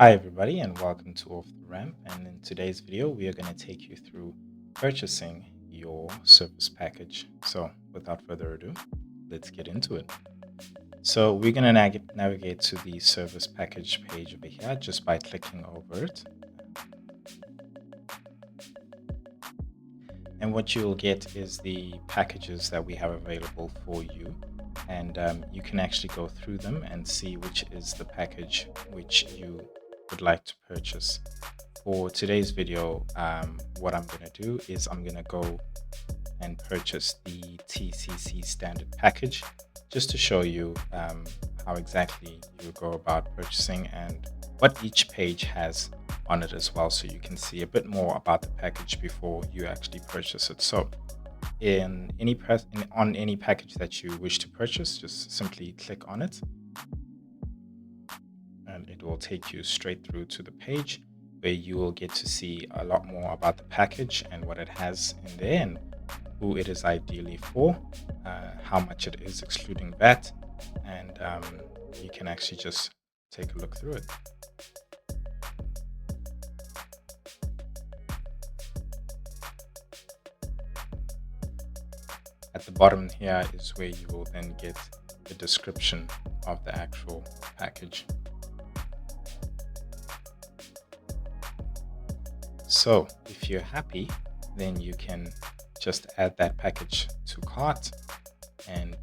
Hi everybody and welcome to Off the Ramp, and in today's video we are going to take you through purchasing your service package. So without further ado, let's get into it. So we're going to navigate to the service package page over here just by clicking over it. And what you'll get is the packages that we have available for you, and you can actually go through them and see which is the package which you would like to purchase. For today's video, what I'm going to do is I'm going to go and purchase the TCC standard package just to show you how exactly you go about purchasing and what each page has on it as well, so you can see a bit more about the package before you actually purchase it. So on any package that you wish to purchase, just simply click on it and it will take you straight through to the page where you will get to see a lot more about the package and what it has in there and who it is ideally for, how much it is excluding VAT, and you can actually just take a look through it. At the bottom here is where you will then get the description of the actual package. So if you're happy, then you can just add that package to cart and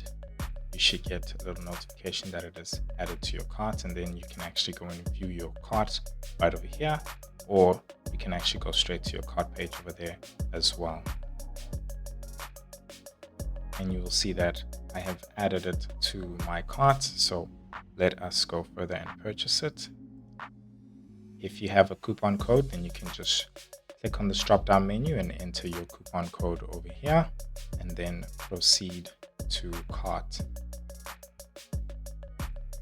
you should get a little notification that it is added to your cart, and then you can actually go and view your cart right over here, or you can actually go straight to your cart page over there as well. And you will see that I have added it to my cart, so let us go further and purchase it. If you have a coupon code, then you can just click on this drop down menu and enter your coupon code over here and then proceed to cart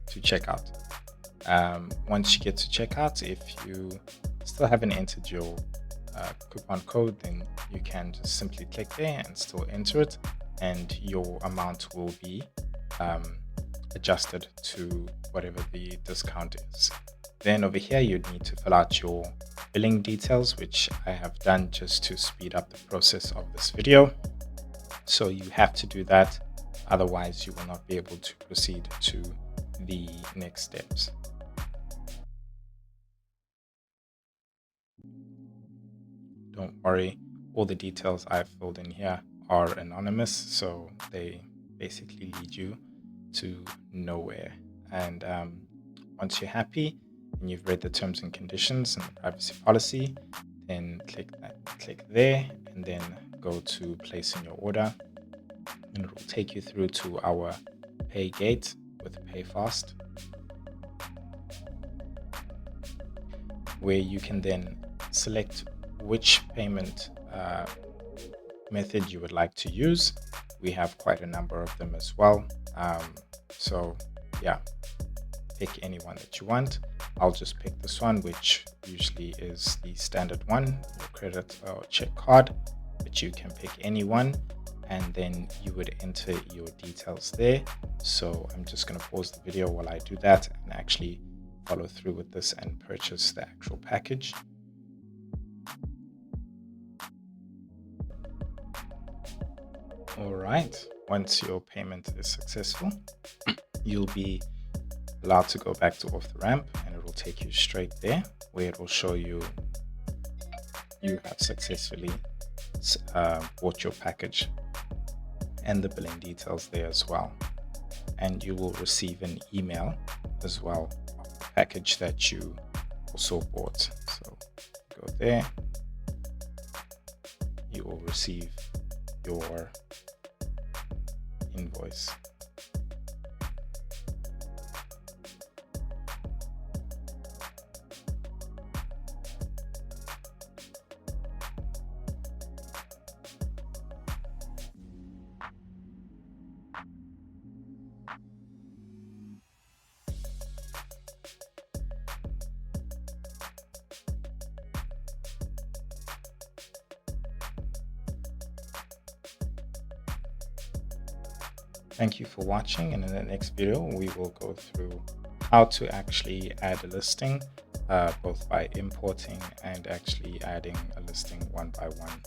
to checkout. Once you get to checkout, if you still haven't entered your coupon code, then you can just simply click there and still enter it, and your amount will be adjusted to whatever the discount is. Then over here, you'd need to fill out your billing details, which I have done just to speed up the process of this video. So you have to do that, otherwise you will not be able to proceed to the next steps. Don't worry, all the details I've filled in here are anonymous, so they basically lead you to nowhere. And once you're happy and you've read the terms and conditions and the privacy policy, then click there and then go to placing your order, and it will take you through to our pay gate with PayFast, where you can then select which payment method you would like to use. We have quite a number of them as well. So yeah, pick any one that you want. I'll just pick this one, which usually is the standard one, your credit or check card, but you can pick any one and then you would enter your details there. So I'm just going to pause the video while I do that and actually follow through with this and purchase the actual package. All right, once your payment is successful, you'll be allowed to go back to Off the Ramp, and it will take you straight there where it will show you have successfully bought your package and the billing details there as well. And you will receive an email as well of the package that you also bought. So go there, you will receive your invoice. Thank you for watching, and in the next video we will go through how to actually add a listing both by importing and actually adding a listing one by one.